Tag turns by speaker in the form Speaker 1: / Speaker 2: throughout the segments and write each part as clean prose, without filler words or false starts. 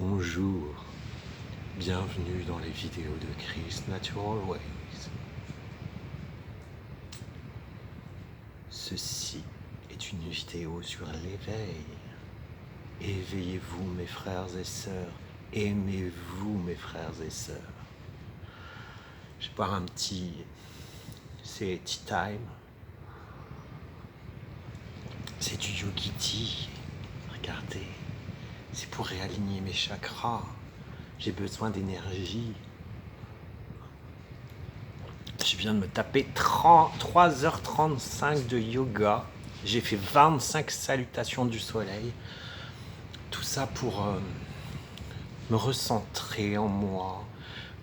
Speaker 1: Bonjour, bienvenue dans les vidéos de Chris Natural Ways. Ceci est une vidéo sur l'éveil. Éveillez-vous mes frères et sœurs, aimez-vous mes frères et sœurs. Je vais boire un petit... c'est tea time. C'est du yogi tea, regardez. C'est pour réaligner mes chakras. J'ai besoin d'énergie. Je viens de me taper 3h35 de yoga. J'ai fait 25 salutations du soleil. Tout ça pour me recentrer en moi,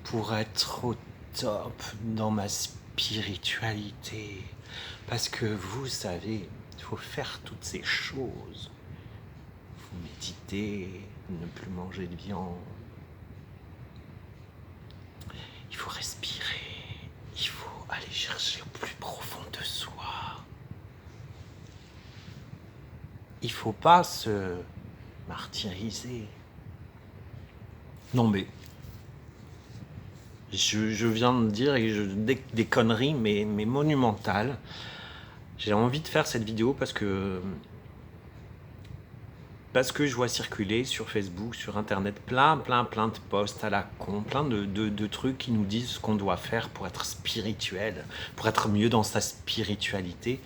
Speaker 1: pour être au top dans ma spiritualité. Parce que vous savez, il faut faire toutes ces choses. Vous méditer, ne plus manger de viande. Il faut respirer, il faut aller chercher au plus profond de soi. Il ne faut pas se martyriser. Non mais, je viens de dire des conneries, mais monumentales. J'ai envie de faire cette vidéo parce que je vois circuler sur Facebook, sur Internet, plein de posts à la con, plein de trucs qui nous disent ce qu'on doit faire pour être spirituel, pour être mieux dans sa spiritualité.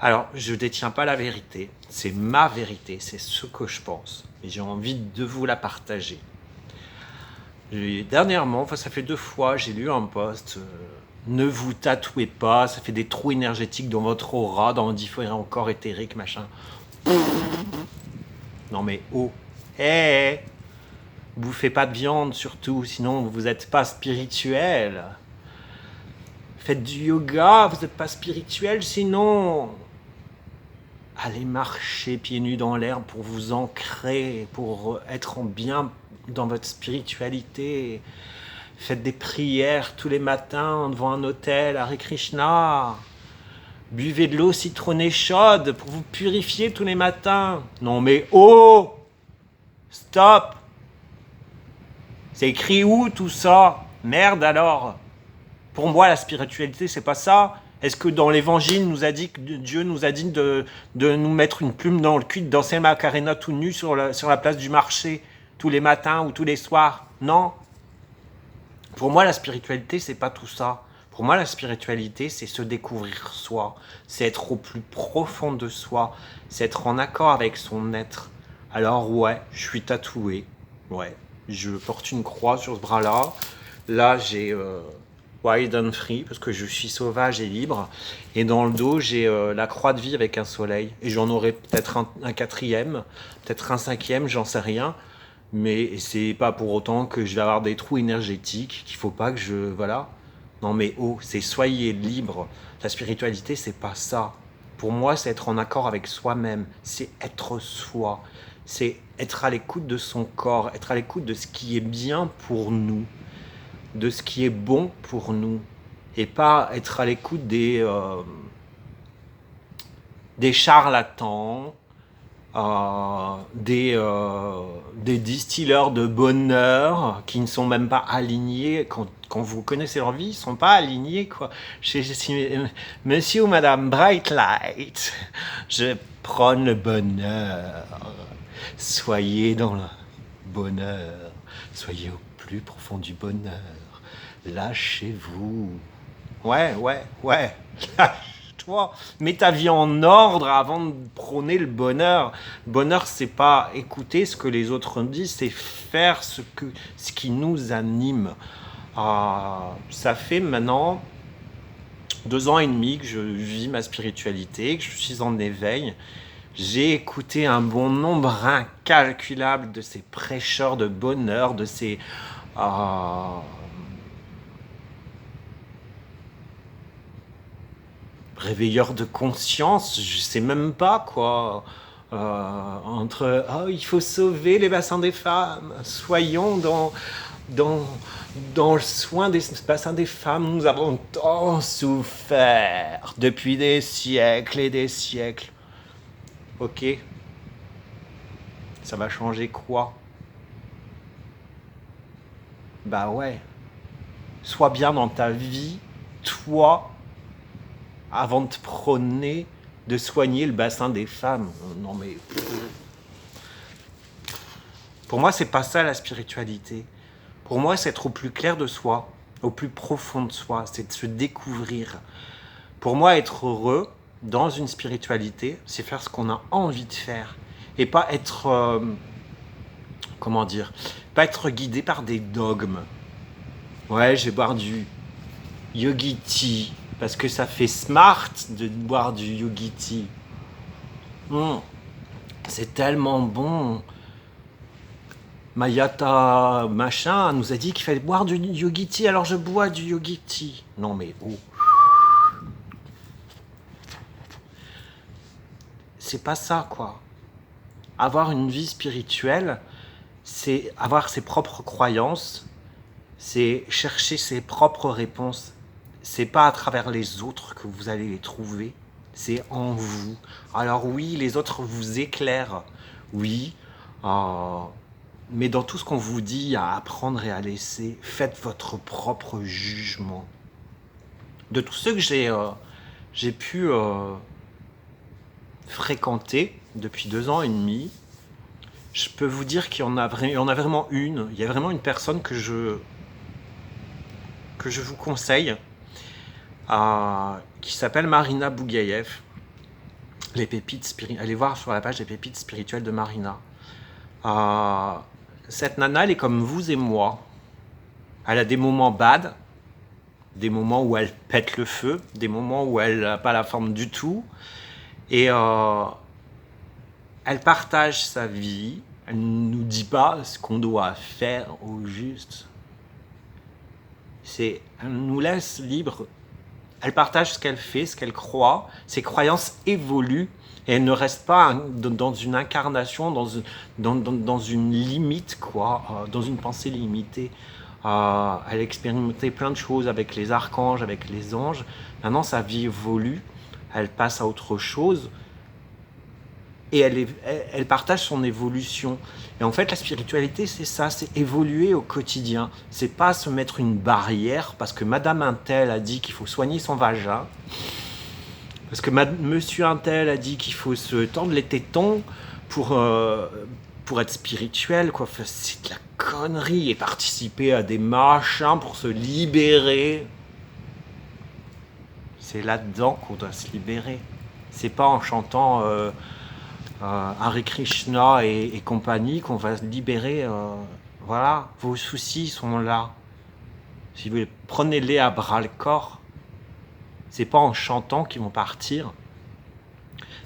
Speaker 1: Alors, je ne détiens pas la vérité, c'est ma vérité, c'est ce que je pense, et j'ai envie de vous la partager. Dernièrement, ça fait 2 fois, j'ai lu un post, ne vous tatouez pas, ça fait des trous énergétiques dans votre aura, dans différents corps éthériques, machin. Non mais bouffez pas de viande surtout, sinon vous n'êtes pas spirituel. Faites du yoga, vous n'êtes pas spirituel, sinon allez marcher pieds nus dans l'herbe pour vous ancrer, pour être bien dans votre spiritualité. Faites des prières tous les matins devant un autel, Hare Krishna. Buvez de l'eau citronnée chaude pour vous purifier tous les matins. Non mais stop. C'est écrit où tout ça? Merde alors. Pour moi la spiritualité c'est pas ça. Est-ce que dans l'évangile Dieu nous a dit de nous mettre une plume dans le cul, de danser Macarena tout nu sur la place du marché tous les matins ou tous les soirs? Non. Pour moi la spiritualité c'est pas tout ça. Pour moi, la spiritualité, c'est se découvrir soi, c'est être au plus profond de soi, c'est être en accord avec son être. Alors ouais, je suis tatoué, ouais, je porte une croix sur ce bras-là. Là, j'ai Wild and Free, parce que je suis sauvage et libre. Et dans le dos, j'ai la croix de vie avec un soleil. Et j'en aurai peut-être un 4e, peut-être un 5e, j'en sais rien. Mais c'est pas pour autant que je vais avoir des trous énergétiques, qu'il faut pas que je... Voilà. Non mais c'est soyez libre. La spiritualité, c'est pas ça. Pour moi, c'est être en accord avec soi-même. C'est être soi. C'est être à l'écoute de son corps, être à l'écoute de ce qui est bien pour nous, de ce qui est bon pour nous. Et pas être à l'écoute des charlatans, des distilleurs de bonheur qui ne sont même pas alignés. Quand vous connaissez leur vie, ils ne sont pas alignés, quoi. Monsieur ou Madame Bright Light, je prône le bonheur. Soyez dans le bonheur. Soyez au plus profond du bonheur. Lâchez-vous. Ouais. Lâche-toi. Mets ta vie en ordre avant de prôner le bonheur. Le bonheur, c'est pas écouter ce que les autres disent, c'est faire ce qui nous anime. Ça fait maintenant 2 ans et demi que je vis ma spiritualité, que je suis en éveil. J'ai écouté un bon nombre incalculable de ces prêcheurs de bonheur, de ces réveilleurs de conscience, je sais même pas quoi. Entre il faut sauver les bassins des femmes, soyons dans le soin des bassins des femmes, nous avons tant souffert depuis des siècles et des siècles. Ok, ça va changer quoi? Bah ouais, sois bien dans ta vie, toi, avant de te prôner de soigner le bassin des femmes. Non mais... Pour moi, c'est pas ça la spiritualité. Pour moi, c'est être au plus clair de soi, au plus profond de soi, c'est de se découvrir. Pour moi, être heureux dans une spiritualité, c'est faire ce qu'on a envie de faire. Et pas être... comment dire? Pas être guidé par des dogmes. Ouais, je vais boire du yogi tea, parce que ça fait smart de boire du yogi tea. C'est tellement bon. Mayata machin nous a dit qu'il fallait boire du yogi tea, alors je bois du yogi tea. Non mais c'est pas ça quoi. Avoir une vie spirituelle, c'est avoir ses propres croyances, c'est chercher ses propres réponses. C'est pas à travers les autres que vous allez les trouver, c'est en vous. Alors oui, les autres vous éclairent, oui, mais dans tout ce qu'on vous dit à apprendre et à laisser, faites votre propre jugement. De tous ceux que j'ai pu fréquenter depuis 2 ans et demi, je peux vous dire qu'il y en a vraiment une. Il y a vraiment une personne que je vous conseille, qui s'appelle Marina Bougaïev. Allez voir sur la page Les Pépites spirituelles de Marina. Cette nana, elle est comme vous et moi. Elle a des moments bad, des moments où elle pète le feu, des moments où elle n'a pas la forme du tout. Et elle partage sa vie. Elle ne nous dit pas ce qu'on doit faire au juste. Elle nous laisse libre. Elle partage ce qu'elle fait, ce qu'elle croit. Ses croyances évoluent. Et elle ne reste pas dans une incarnation, dans une limite, quoi, dans une pensée limitée. Elle a expérimenté plein de choses avec les archanges, avec les anges. Maintenant, sa vie évolue. Elle passe à autre chose. Et elle partage son évolution. Et en fait, la spiritualité, c'est ça, c'est évoluer au quotidien. C'est pas se mettre une barrière parce que Madame Untel a dit qu'il faut soigner son vagin, parce que Monsieur Untel a dit qu'il faut se tendre les tétons pour être spirituel, quoi. Enfin, c'est de la connerie. Et participer à des machins pour se libérer. C'est là-dedans qu'on doit se libérer. C'est pas en chantant... Hare Krishna et compagnie qu'on va se libérer. Voilà, vos soucis sont là. Si vous prenez-les à bras le corps, c'est pas en chantant qu'ils vont partir.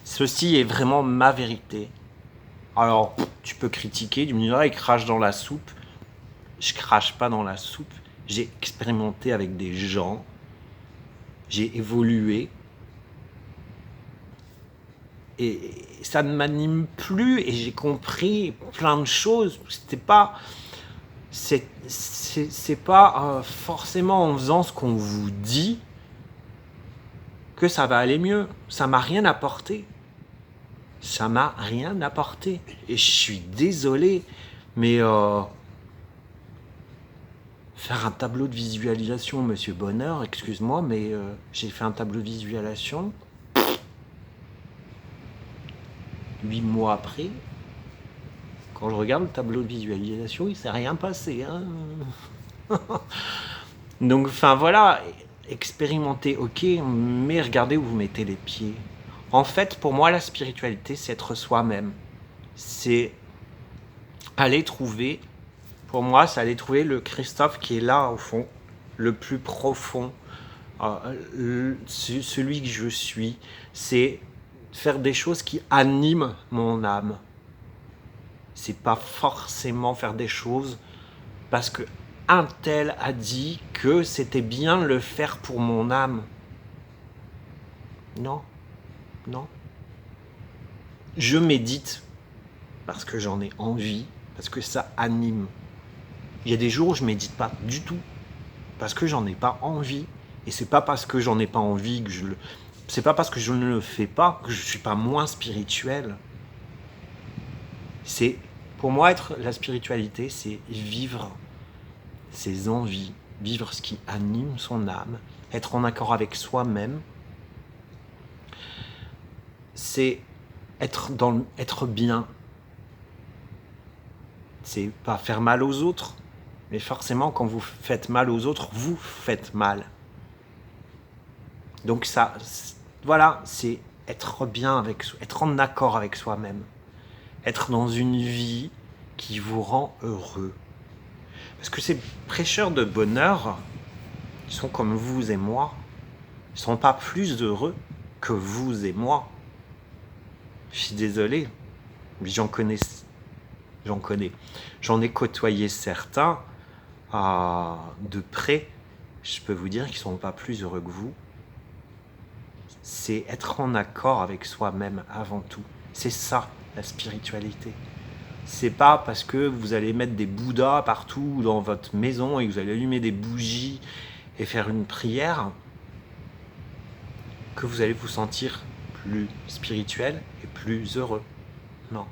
Speaker 1: Ceci est vraiment ma vérité. Alors, tu peux critiquer, tu me diras, il crache dans la soupe. Je crache pas dans la soupe. J'ai expérimenté avec des gens. J'ai évolué. Et ça ne m'anime plus et j'ai compris plein de choses. C'est pas forcément en faisant ce qu'on vous dit que ça va aller mieux. Ça m'a rien apporté. Ça m'a rien apporté. Et je suis désolé, mais faire un tableau de visualisation, Monsieur Bonheur, excuse-moi, mais j'ai fait un tableau de visualisation. 8 mois après, quand je regarde le tableau de visualisation, il ne s'est rien passé. Hein. Donc, enfin voilà, expérimenter, ok, mais regardez où vous mettez les pieds. En fait, pour moi, la spiritualité, c'est être soi-même. C'est aller trouver, pour moi, c'est aller trouver le Christophe qui est là, au fond, le plus profond, celui que je suis. C'est faire des choses qui animent mon âme. C'est pas forcément faire des choses parce que un tel a dit que c'était bien de le faire pour mon âme. Non, non. Je médite parce que j'en ai envie, parce que ça anime. Il y a des jours où je médite pas du tout, parce que j'en ai pas envie. Et c'est pas parce que j'en ai pas envie que c'est pas parce que je ne le fais pas que je suis pas moins spirituel. C'est, pour moi, la spiritualité, c'est vivre ses envies, vivre ce qui anime son âme, être en accord avec soi-même. C'est être bien. C'est pas faire mal aux autres, mais forcément, quand vous faites mal aux autres, vous faites mal. Donc ça, voilà, c'est être bien être en accord avec soi-même. Être dans une vie qui vous rend heureux. Parce que ces prêcheurs de bonheur, ils sont comme vous et moi, ils ne sont pas plus heureux que vous et moi. Je suis désolé, mais j'en connais. J'en ai côtoyé certains de près. Je peux vous dire qu'ils ne sont pas plus heureux que vous. C'est être en accord avec soi-même avant tout. C'est ça, la spiritualité. C'est pas parce que vous allez mettre des bouddhas partout dans votre maison et que vous allez allumer des bougies et faire une prière que vous allez vous sentir plus spirituel et plus heureux. Non.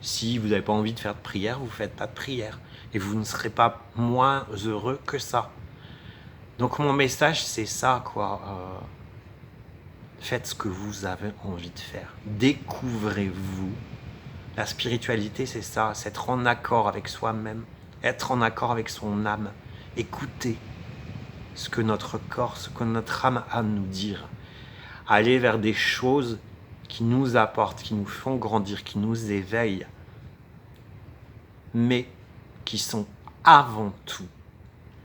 Speaker 1: Si vous n'avez pas envie de faire de prière, vous ne faites pas de prière. Et vous ne serez pas moins heureux que ça. Donc mon message, c'est ça, quoi. Faites ce que vous avez envie de faire. Découvrez-vous. La spiritualité, c'est ça. C'est être en accord avec soi-même. Être en accord avec son âme. Écoutez ce que notre corps, ce que notre âme a à nous dire. Aller vers des choses qui nous apportent, qui nous font grandir, qui nous éveillent, mais qui sont avant tout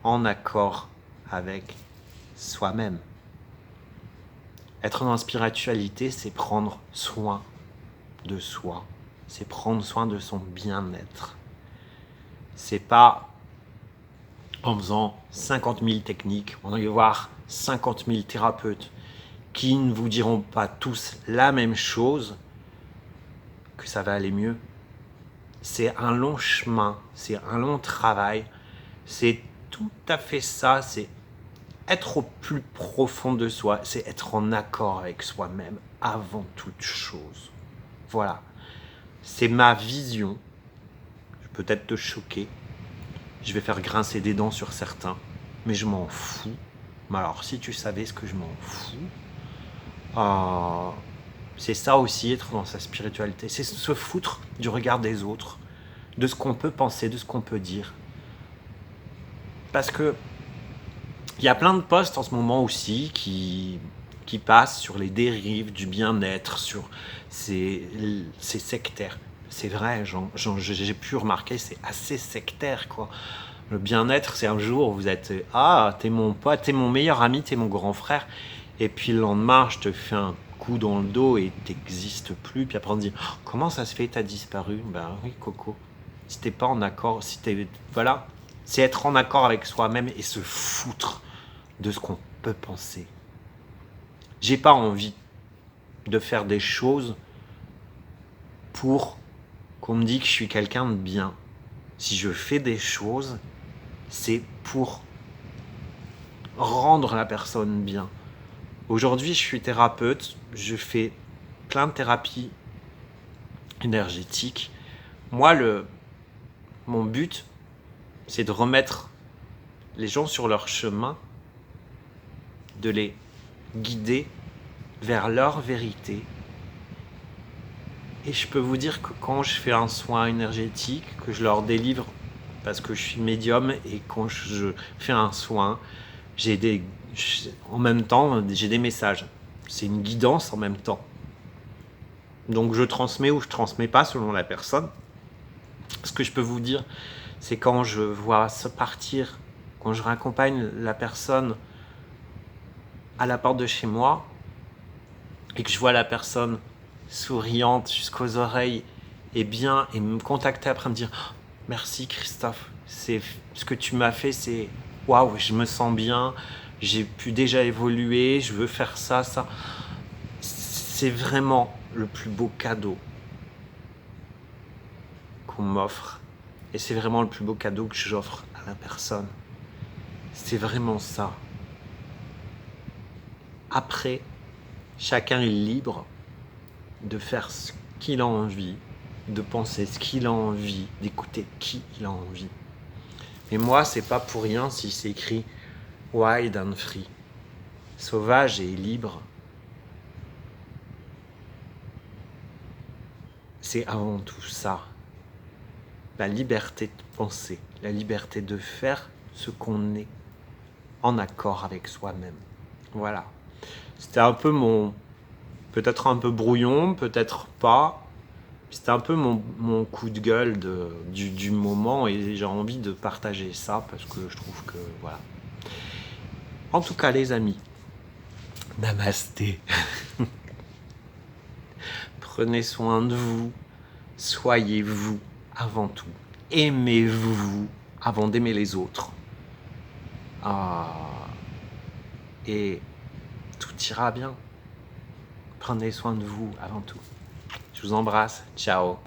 Speaker 1: en accord avec soi-même. Être dans la spiritualité, c'est prendre soin de soi, c'est prendre soin de son bien-être. C'est pas en faisant 50 000 techniques, on va y voir 50 000 thérapeutes qui ne vous diront pas tous la même chose, que ça va aller mieux. C'est un long chemin, c'est un long travail, c'est tout à fait ça, c'est être au plus profond de soi, c'est être en accord avec soi-même avant toute chose. Voilà, c'est ma vision. Je vais peut-être te choquer, je vais faire grincer des dents sur certains, mais je m'en fous. Mais alors, si tu savais ce que je m'en fous, c'est ça aussi, être dans sa spiritualité, c'est se foutre du regard des autres, de ce qu'on peut penser, de ce qu'on peut dire. Parce que il y a plein de posts en ce moment aussi qui passent sur les dérives du bien-être, sur ces sectaires. C'est vrai, j'ai pu remarquer, c'est assez sectaire, quoi. Le bien-être, c'est un jour où vous êtes « Ah, t'es mon pote, t'es mon meilleur ami, t'es mon grand frère ». Et puis le lendemain, je te fais un coup dans le dos et t'existes plus. Puis après on te dit oh, « Comment ça se fait, t'as disparu ?» Ben oui, Coco. Si t'es pas en accord, voilà. C'est être en accord avec soi-même et se foutre de ce qu'on peut penser. J'ai pas envie de faire des choses pour qu'on me dise que je suis quelqu'un de bien. Si je fais des choses, c'est pour rendre la personne bien. Aujourd'hui, je suis thérapeute, je fais plein de thérapies énergétiques. Moi, mon but, c'est de remettre les gens sur leur chemin, de les guider vers leur vérité. Et je peux vous dire que quand je fais un soin énergétique, que je leur délivre, parce que je suis médium, et quand je fais un soin, en même temps, j'ai des messages. C'est une guidance en même temps. Donc je transmets ou je transmets pas selon la personne. Ce que je peux vous dire, c'est quand je vois se partir, quand je raccompagne la personne à la porte de chez moi, et que je vois la personne souriante jusqu'aux oreilles, et bien, et me contacter après, me dire oh, merci Christophe, c'est ce que tu m'as fait, c'est waouh, je me sens bien, j'ai pu déjà évoluer, je veux faire ça, ça. C'est vraiment le plus beau cadeau qu'on m'offre, et c'est vraiment le plus beau cadeau que j'offre à la personne. C'est vraiment ça. Après, chacun est libre de faire ce qu'il a envie, de penser ce qu'il a envie, d'écouter qui il a envie. Mais moi, c'est pas pour rien si c'est écrit wild and free, sauvage et libre. C'est avant tout ça, la liberté de penser, la liberté de faire ce qu'on est en accord avec soi-même. Voilà. C'était un peu peut-être un peu brouillon, peut-être pas. C'était un peu mon coup de gueule du moment et j'ai envie de partager ça parce que je trouve que voilà. En tout cas les amis, namasté. Prenez soin de vous, soyez vous avant tout. Aimez-vous avant d'aimer les autres. Et tout ira bien. Prenez soin de vous avant tout. Je vous embrasse. Ciao.